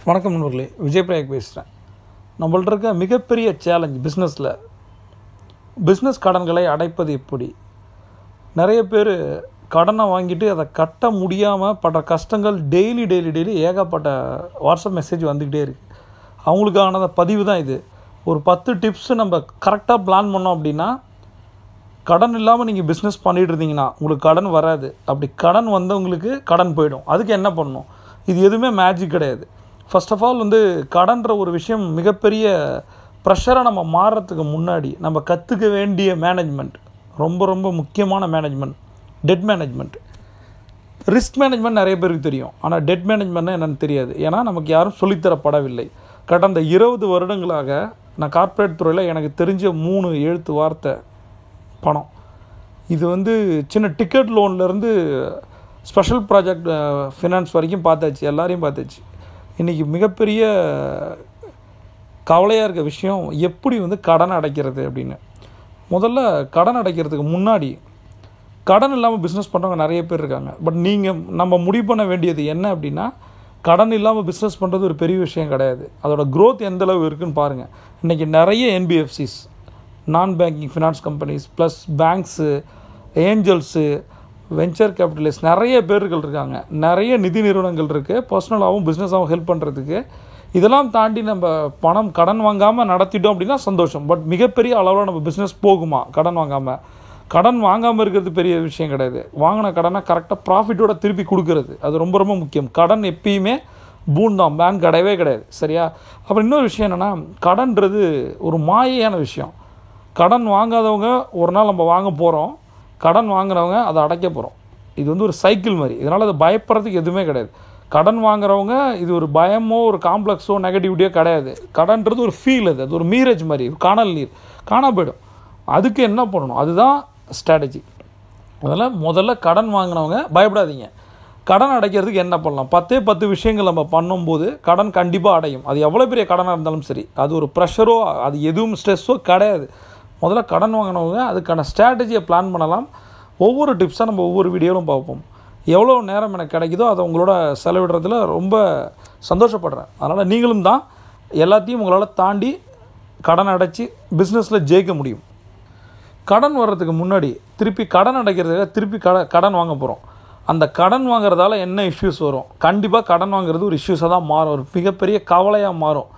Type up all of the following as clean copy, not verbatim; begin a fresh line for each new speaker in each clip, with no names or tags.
வணக்கம் நண்பர்களே, விஜய் பிரயாக் பேசுகிறேன். நம்மள்ட்ட இருக்க மிகப்பெரிய சேலஞ்ச் பிஸ்னஸ் கடன்களை அடைப்பது எப்படி? நிறைய பேர் கடனை வாங்கிட்டு அதை கட்ட முடியாமல் படுற கஷ்டங்கள் டெய்லி ஏகப்பட்ட வாட்ஸ்அப் மெசேஜ் வந்துக்கிட்டே இருக்குது. அவங்களுக்கான பதிவு தான் இது. ஒரு 10 டிப்ஸு நம்ம கரெக்டாக பிளான் பண்ணோம் அப்படின்னா, கடன் இல்லாமல் நீங்கள் பிஸ்னஸ் பண்ணிகிட்டு இருந்தீங்கன்னா உங்களுக்கு கடன் வராது. அப்படி கடன் வந்தவங்களுக்கு கடன் போயிடும். அதுக்கு என்ன பண்ணணும்? இது எதுவுமே மேஜிக் கிடையாது. ஃபர்ஸ்ட் ஆஃப் ஆல் கடன்ற ஒரு விஷயம் மிகப்பெரிய ப்ரெஷரை நம்ம மாறுறதுக்கு முன்னாடி நம்ம கற்றுக்க வேண்டிய மேனேஜ்மெண்ட், ரொம்ப முக்கியமான management, debt management. Risk management நிறைய பேருக்கு தெரியும், ஆனால் டெட் மேனேஜ்மெண்ட்னா என்னென்னு தெரியாது. ஏன்னா நமக்கு யாரும் சொல்லித்தரப்படவில்லை. கடந்த 20 வருடங்களாக நான் கார்ப்பரேட் துறையில் எனக்கு தெரிஞ்ச 3 எழுத்து வார்த்தை பணம். இது சின்ன டிக்கெட் லோன்லேருந்து ஸ்பெஷல் ப்ராஜெக்ட் ஃபினான்ஸ் வரைக்கும் பார்த்தாச்சு, எல்லாரையும் பார்த்தாச்சு. இன்றைக்கி மிகப்பெரிய கவலையாக இருக்க விஷயம் எப்படி கடன் அடைக்கிறது அப்படின்னு. முதல்ல கடன் அடைக்கிறதுக்கு முன்னாடி, கடன் இல்லாமல் பிஸ்னஸ் பண்ணுறவங்க நிறைய பேர் இருக்காங்க. பட் நம்ம முடிவு பண்ண வேண்டியது என்ன அப்படின்னா, கடன் இல்லாமல் பிஸ்னஸ் பண்ணுறது ஒரு பெரிய விஷயம் கிடையாது. அதோட க்ரோத் எந்தளவு இருக்குதுன்னு பாருங்கள். இன்றைக்கி நிறைய NBFCs, நான் banking finance companies, plus banks, angels, venture capitalist நிறைய பேர்கள் இருக்காங்க. நிறைய நிதி நிறுவனங்கள் இருக்குது, பர்சனலாகவும் பிஸ்னஸாகவும் ஹெல்ப் பண்ணுறதுக்கு. இதெல்லாம் தாண்டி நம்ம கடன் வாங்காமல் நடத்திட்டோம் அப்படின்னா சந்தோஷம். பட் மிகப்பெரிய அளவில் நம்ம பிஸ்னஸ் போகுமா கடன் வாங்காமல் இருக்கிறது பெரிய விஷயம் கிடையாது. வாங்கின கடனை கரெக்டாக ப்ராஃபிட்டோட திருப்பி கொடுக்கறது, அது ரொம்ப முக்கியம். கடன் எப்பயுமே தான், பேங்க் கிடையவே கிடையாது. சரியா? அப்புறம் இன்னொரு விஷயம் என்னென்னா, கடன்றது ஒரு மாயையான விஷயம். கடன் வாங்காதவங்க ஒரு நாள் நம்ம வாங்க போகிறோம், கடன் வாங்குறவங்க அதை அடைக்க போகிறோம். இது ஒரு சைக்கிள் மாதிரி. இதனால் அதை பயப்படுறதுக்கு எதுவுமே கிடையாது. கடன் வாங்குறவங்க இது ஒரு பயமோ ஒரு காம்ப்ளெக்ஸோ நெகட்டிவிட்டியோ கிடையாது. கடன்றது ஒரு ஃபீல், அது ஒரு மீரேஜ் மாதிரி, காணல் நீர் காணா போயிடும். அதுக்கு என்ன பண்ணணும்? அதுதான் ஸ்ட்ராட்டஜி. அதனால் முதல்ல கடன் வாங்கினவங்க பயப்படாதீங்க. கடன் அடைக்கிறதுக்கு என்ன பண்ணலாம்? 10 விஷயங்கள் நம்ம பண்ணும்போது கடன் கண்டிப்பாக அடையும். அது எவ்வளோ பெரிய கடனாக இருந்தாலும் சரி, அது ஒரு ப்ரெஷரோ அது எதுவும் ஸ்ட்ரெஸ்ஸோ கிடையாது. முதல்ல கடன் வாங்கினவங்க அதுக்கான ஸ்ட்ராட்டஜியை பிளான் பண்ணலாம். ஒவ்வொரு டிப்ஸாக நம்ம ஒவ்வொரு வீடியோவிலும் பார்ப்போம். எவ்வளோ நேரம் எனக்கு கிடைக்குதோ அதை உங்களோட செலவிடுறதுல ரொம்ப சந்தோஷப்படுறேன். அதனால் நீங்களும் தான் எல்லாத்தையும் உங்களால் தாண்டி கடன் அடைச்சி பிஸ்னஸில் ஜெயிக்க முடியும். கடன் வர்றதுக்கு முன்னாடி திருப்பி கடன் அடைக்கிறதுக்காக கடன் வாங்க போகிறோம். அந்த கடன் வாங்குறதால என்ன இஷ்யூஸ் வரும்? கண்டிப்பாக கடன் வாங்குறது ஒரு இஷ்யூஸாக தான் மாறும், ஒரு மிகப்பெரிய கவலையாக மாறும்.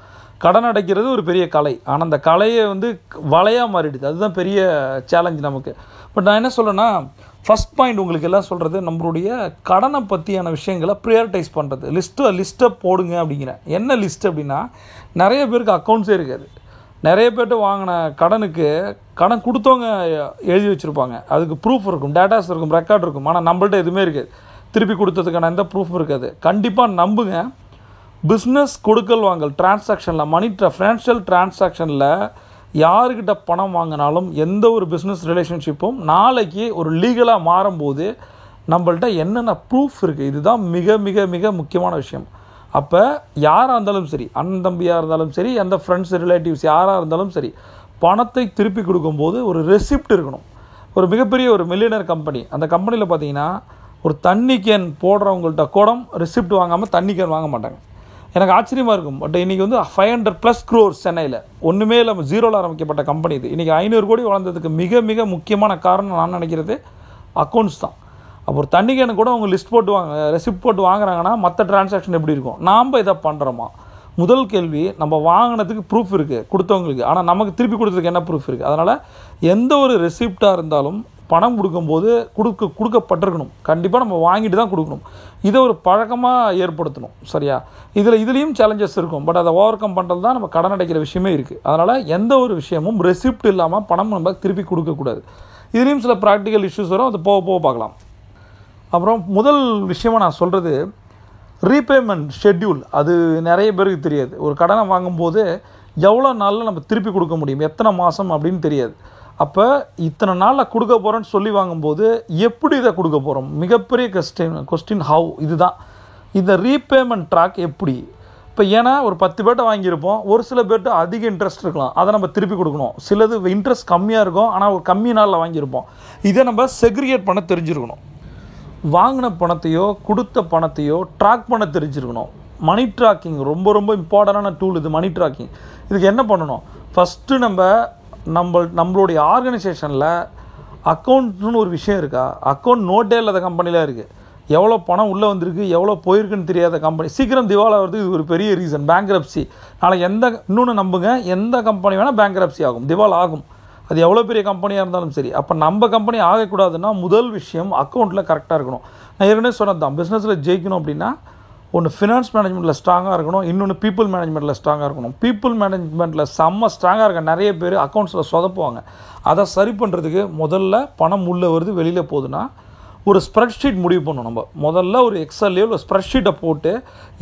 கடன் அடைக்கிறது ஒரு பெரிய கலை, ஆனால் அந்த கலையை வலையாக மாறிடுது. அதுதான் பெரிய சேலஞ்ச் நமக்கு. பட் நான் என்ன சொல்கிறேன்னா, ஃபஸ்ட் பாயிண்ட் உங்களுக்கு எல்லாம் சொல்கிறது, நம்மளுடைய கடனை பற்றியான விஷயங்களை ப்ரியாரிட்டைஸ் பண்ணுறது. லிஸ்ட்டை போடுங்க அப்படிங்கிறேன். என்ன லிஸ்ட் அப்படின்னா, நிறைய பேருக்கு அக்கௌண்ட்ஸே இருக்காது. நிறைய பேர்கிட்ட வாங்கின கடன் கொடுத்தவங்க எழுதி வச்சுருப்பாங்க, அதுக்கு ப்ரூஃப் இருக்கும், டேட்டாஸ் இருக்கும், ரெக்கார்ட் இருக்கும். ஆனால் நம்மள்ட்ட எதுவுமே இருக்காது. திருப்பி கொடுத்ததுக்கான எந்த ப்ரூஃப் இருக்காது. கண்டிப்பாக நம்புங்க, பிஸ்னஸ் கொடுக்கல் வாங்கல் டிரான்சாக்ஷனில், ஃபினான்ஷியல் டிரான்சாக்ஷனில் யாருக்கிட்ட பணம் வாங்கினாலும் எந்த ஒரு பிஸ்னஸ் ரிலேஷன்ஷிப்பும் நாளைக்கு ஒரு லீகலாக மாறும்போது நம்மள்ட்ட என்னென்ன ப்ரூஃப் இருக்குது, இதுதான் மிக முக்கியமான விஷயம். அப்போ யாராக இருந்தாலும் சரி, அண்ணன் தம்பியாக இருந்தாலும் சரி, எந்த ஃப்ரெண்ட்ஸ் ரிலேட்டிவ்ஸ் யாராக இருந்தாலும் சரி, பணத்தை திருப்பி கொடுக்கும்போது ஒரு ரெசிப்ட் இருக்கணும். ஒரு மிகப்பெரிய ஒரு மில்லியனர் கம்பெனி, அந்த கம்பெனியில் பார்த்தீங்கன்னா ஒரு தண்ணி கேன் போடுறவங்கள்ட்ட கூட ரெசிப்ட் வாங்காமல் தண்ணி கேன் வாங்க மாட்டாங்க. எனக்கு ஆச்சரியமாக இருக்கும். பட் இன்றைக்கி 500+ crores சென்னையில், ஒன்றுமே இல்லாமல் ஜீரோவில் ஆரம்பிக்கப்பட்ட கம்பெனி இது. இன்றைக்கி 500 கோடி வளர்ந்ததுக்கு மிக முக்கியமான காரணம் நான் நினைக்கிறது அக்கௌண்ட்ஸ் தான். அப்போ ஒரு தண்ணி கேனு கூட அவங்க ரெசிப்ட் போட்டு வாங்குறாங்கன்னா மற்ற டிரான்சாக்ஷன் எப்படி இருக்கும்? நாம் இதை பண்ணுறோமா? முதல் கேள்வி, நம்ம வாங்கினதுக்கு ப்ரூஃப் இருக்குது கொடுத்தவங்களுக்கு, ஆனால் நமக்கு திருப்பி கொடுத்ததுக்கு என்ன ப்ரூஃப் இருக்குது? அதனால் எந்த ஒரு ரெசிப்டாக இருந்தாலும் பணம் கொடுக்கும்போது கொடுக்கப்பட்டிருக்கணும். கண்டிப்பாக நம்ம வாங்கிட்டு தான் கொடுக்கணும். இதை ஒரு பழக்கமாக ஏற்படுத்தணும். சரியா? இதுலேயும் சேலஞ்சஸ் இருக்கும். பட் அதை ஓவர் கம் பண்ணுறது தான் நம்ம கடன் அடைக்கிற விஷயமே இருக்குது. அதனால் எந்த ஒரு விஷயமும் ரெசிப்ட் இல்லாமல் பணம் நம்ம திருப்பி கொடுக்கக்கூடாது. இதுலேயும் சில ப்ராக்டிக்கல் இஷ்யூஸ் வரும், அது போக பார்க்கலாம். அப்புறம் முதல் விஷயமாக நான் சொல்கிறது ரீபேமெண்ட் ஷெட்யூல். அது நிறைய பேருக்கு தெரியாது. ஒரு கடனை வாங்கும்போது எவ்வளோ நாளில் நம்ம திருப்பி கொடுக்க முடியும், எத்தனை மாதம் அப்படின்னு தெரியாது. அப்போ இத்தனை நாளில் கொடுக்க போகிறோன்னு சொல்லி வாங்கும்போது எப்படி இதை கொடுக்க போகிறோம்? மிகப்பெரிய கொஸ்டின் ஹவு. இதுதான் இந்த ரீபேமெண்ட் ட்ராக் எப்படி. இப்போ ஏன்னா ஒரு 10 பேர்ட்ட வாங்கியிருப்போம், ஒரு சில பேர்ட்ட அதிக இன்ட்ரெஸ்ட் இருக்கலாம், அதை நம்ம திருப்பி கொடுக்கணும். சிலது இன்ட்ரெஸ்ட் கம்மியாக இருக்கும், ஆனால் ஒரு கம்மி நாளில் வாங்கியிருப்போம். இதை நம்ம செக்ரிகேட் பண்ண தெரிஞ்சிருக்கணும். வாங்கின பணத்தையோ கொடுத்த பணத்தையோ ட்ராக் பண்ண தெரிஞ்சிருக்கணும். மணி ட்ராக்கிங் ரொம்ப ரொம்ப இம்பார்ட்டண்டான டூல் இது. மணி ட்ராக்கிங் இதுக்கு என்ன பண்ணணும்? ஃபஸ்ட்டு நம்மளுடைய ஆர்கனைசேஷனில் அக்கௌண்ட்னு ஒரு விஷயம் இருக்கா? அக்கௌண்ட் நோட்டே இல்லாத கம்பெனிலாம் இருக்குது. எவ்வளோ பணம் உள்ளே வந்திருக்கு, எவ்வளோ போயிருக்குன்னு தெரியாத கம்பெனி சீக்கிரம் திவால் ஆகிறது இது ஒரு பெரிய ரீசன். பேங்க்ரப்சி. நாளைக்கு இன்னொன்று நம்புங்க, எந்த கம்பெனி வேணால் பேங்க்ரப்சி ஆகும், திவால் ஆகும். அது எவ்வளோ பெரிய கம்பெனியாக இருந்தாலும் சரி. அப்போ நம்ம கம்பெனி ஆகக்கூடாதுன்னா முதல் விஷயம் அக்கௌண்ட்டில் கரெக்டாக இருக்கணும். நான் ஏற்கனவே சொன்னது தான், பிஸ்னஸில் ஜெயிக்கணும் அப்படின்னா ஒன்று ஃபினான்ஸ் மேனேஜ்மெண்ட்டில் ஸ்ட்ராங்காக இருக்கணும், இன்னொன்று பீப்புள் மேனேஜ்மெண்ட்டில் ஸ்ட்ராங்காக இருக்கணும். பீப்புள் மேனேஜ்மெண்ட்டில் செம்ம ஸ்ட்ராங்காக இருக்க நிறைய பேர் அக்கௌண்ட்ஸில் சொதப்புவாங்க. அதை சரி பண்ணுறதுக்கு முதல்ல பணம் உள்ளே வருது வெளியில் போகுதுன்னா ஒரு ஸ்ப்ரெட்ஷீட் முடிவு பண்ணணும். நம்ம முதல்ல ஒரு எக்ஸல்லையோ ஒரு ஸ்ப்ரெட்ஷீட்டை போட்டு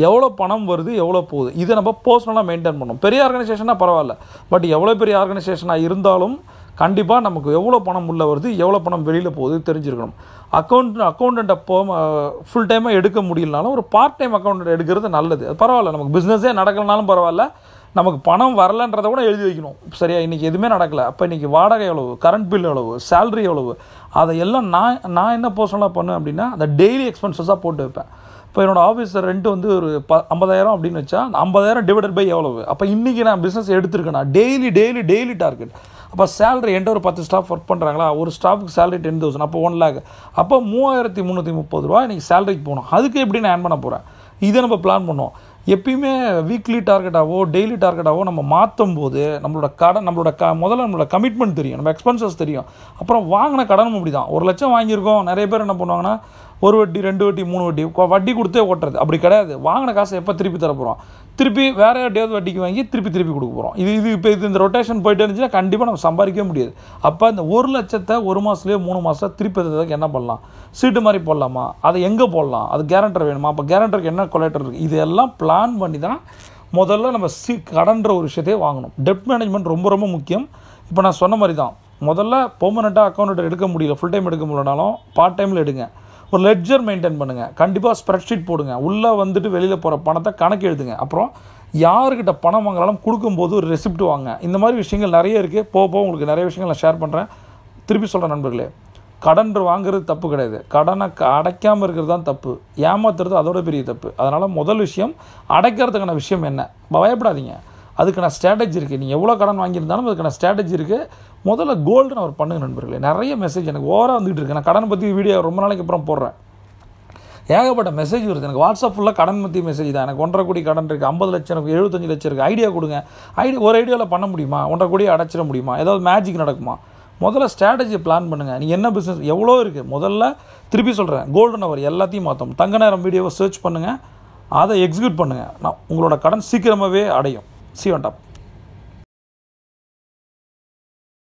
எவ்வளோ பணம் வருது எவ்வளோ போகுது இதை நம்ம பர்சனலாக மெயின்டைன் பண்ணணும். பெரிய ஆர்கனைசேஷனாக பரவாயில்ல, பட் எவ்வளோ பெரிய ஆர்கனைசேஷனாக இருந்தாலும் கண்டிப்பாக நமக்கு எவ்வளோ பணம் உள்ளே வருது எவ்வளோ பணம் வெளியில் போகுது தெரிஞ்சிருக்கணும். அக்கௌண்டண்ட்டை ஃபுல் டைமாக எடுக்க முடியலனாலும் ஒரு பார்ட் டைம் அக்கௌண்டண்ட் எடுக்கிறது நல்லது. அது பரவாயில்ல, நமக்கு பிஸ்னஸே நடக்கலனாலும் பரவாயில்ல, நமக்கு பணம் வரலன்றதை கூட எழுதி வைக்கணும். சரியா, இன்றைக்கி எதுவுமே நடக்கலை, அப்போ இன்றைக்கி வாடகை எவ்வளவு, கரண்ட் பில் எவ்வளவு, சேலரி எவ்வளவு, அதையெல்லாம் நான் என்ன பர்சனலாக பண்ணுவேன் அப்படின்னா அந்த டெய்லி எக்ஸ்பென்சஸாக போட்டு வைப்பேன். இப்போ என்னோடய ஆஃபீஸ் ரெண்ட் வந்து ஒரு 50,000 அப்படின்னு வச்சா 50,000 டிவைடட் பை எவ்வளவு, அப்போ இன்றைக்கி நான் பிஸ்னஸ் எடுத்துருக்கேன்னா டெய்லி டார்கெட். அப்போ சேலரி என்கிட்ட ஒரு 10 ஸ்டாஃப் ஒர்க் பண்ணுறாங்களா, ஒரு ஸ்டாஃபுக்கு சேலரி 10,000, அப்போ 1 lakh, அப்போ 3,330 ரூபா இன்றைக்கி சேலரிக்கு போகணும். அதுக்கு எப்படி நான் ஏர்ன் பண்ண போகிறேன், இதை நம்ம பிளான் பண்ணோம். எப்பயுமே வீக்லி டார்கெட்டாவோ டெய்லி டார்கெட்டாவோ நம்ம மாற்றும் போது முதல்ல நம்மளோட கமிட்மெண்ட் தெரியும், நம்ம எக்ஸ்பென்சஸ் தெரியும். அப்புறம் வாங்கின கடனும் அப்படி தான். 1 லட்சம் வாங்கியிருக்கோம், நிறைய பேர் என்ன பண்ணுவாங்கன்னா 1 வட்டி 2 வட்டி 3 வட்டி வட்டி கொடுத்தே ஓட்டுறது. அப்படி கிடையாது. வாங்கின காசை எப்போ திருப்பி தர போகிறோம், திருப்பி வேறு யார்ட்டையாவது வட்டிக்கு வாங்கி திருப்பி கொடுக்க போகிறோம். இது இந்த ரொட்டேஷன் போயிட்டு இருந்துச்சுன்னா கண்டிப்பாக நம்ம சம்பாதிக்கவே முடியாது. அப்போ இந்த 1 லட்சத்தை 1 மாதத்துலேயோ 3 மாதம் திருப்பி தரதுக்கு என்ன பண்ணலாம், சீட்டு மாதிரி போடலாமா, அதை எங்கே போடலாம், அது கேரண்டர் வேணுமா, அப்போ கேரண்டருக்கு என்ன கொலேட்டர் இருக்குது, இதெல்லாம் பிளான் பண்ணி தான் முதல்ல நம்ம கடன்ற ஒரு விஷயத்தையே வாங்கணும். டெப்ட் மேனேஜ்மெண்ட் ரொம்ப ரொம்ப முக்கியம். இப்போ நான் சொன்ன மாதிரி தான், முதல்ல பெர்மனெண்ட்டாக அக்கௌண்ட் எடுக்க முடியல, ஃபுல் டைம் எடுக்க முடியலனாலும் பார்ட் டைமில் எடுங்க. ஒரு லெட்ஜர் மெயின்டைன் பண்ணுங்கள், கண்டிப்பாக ஸ்ப்ரெட்ஷீட் போடுங்க, உள்ளே வந்துட்டு வெளியில் போகிற பணத்தை கணக்கு எழுதுங்க. அப்புறம் யாருக்கிட்ட பணம் வாங்கினாலும் கொடுக்கும்போது ஒரு ரெசிப்ட் வாங்க. இந்த மாதிரி விஷயங்கள் நிறைய இருக்குது. போக உங்களுக்கு நிறைய விஷயங்கள் நான் ஷேர் பண்ணுறேன். திருப்பி சொல்கிறேன் நண்பர்களே, கடன் வாங்குறது தப்பு கிடையாது, கடனை அடைக்காமல் இருக்கிறது தான் தப்பு, ஏமாத்துறது அதோட பெரிய தப்பு. அதனால் முதல் விஷயம் அடைக்கிறதுக்கான விஷயம் என்ன, பயப்படாதீங்க, அதுக்கான ஸ்ட்ராட்டஜி இருக்குது. நீங்கள் எவ்வளோ கடன் வாங்கியிருந்தாலும் அதுக்கான ஸ்ட்ராட்டஜி இருக்குது. முதல்ல கோல்டுன்னு அவர் பண்ணுங்க நண்பர்களே. நிறைய மெசேஜ் எனக்கு ஓவராக வந்துகிட்டு இருக்கு. நான் கடனை பற்றி வீடியோ ரொம்ப நாளைக்கு அப்புறம் போடுறேன். ஏகப்பட்ட மெசேஜ் வருது எனக்கு. வாட்ஸ்அப் ஃபுல்லாக கடன் பற்றி மெசேஜ் தான். எனக்கு 1.5 கோடி கடன் இருக்குது, 50 லட்சம் இருக்குது, 75 லட்சம் இருக்குது, ஐடியா கொடுங்க. ஒரு ஐடியாவில் பண்ண முடியுமா, 1.5 கோடி அடைச்சிட முடியுமா, ஏதாவது மேஜிக் நடக்குமா? முதல்ல ஸ்ட்ராட்டஜி பிளான் பண்ணுங்கள். நீங்கள் என்ன பிஸ்னஸ் எவ்வளோ இருக்குது, முதல்ல திருப்பி சொல்கிறேன், கோல்டன் அவர் எல்லாத்தையும் மாற்றும். தங்க நேரம் வீடியோவை சர்ச் பண்ணுங்கள், அதை எக்ஸிக்யூட் பண்ணுங்கள். உங்களோட கடன் சீக்கிரமாகவே அடையும். See you on top.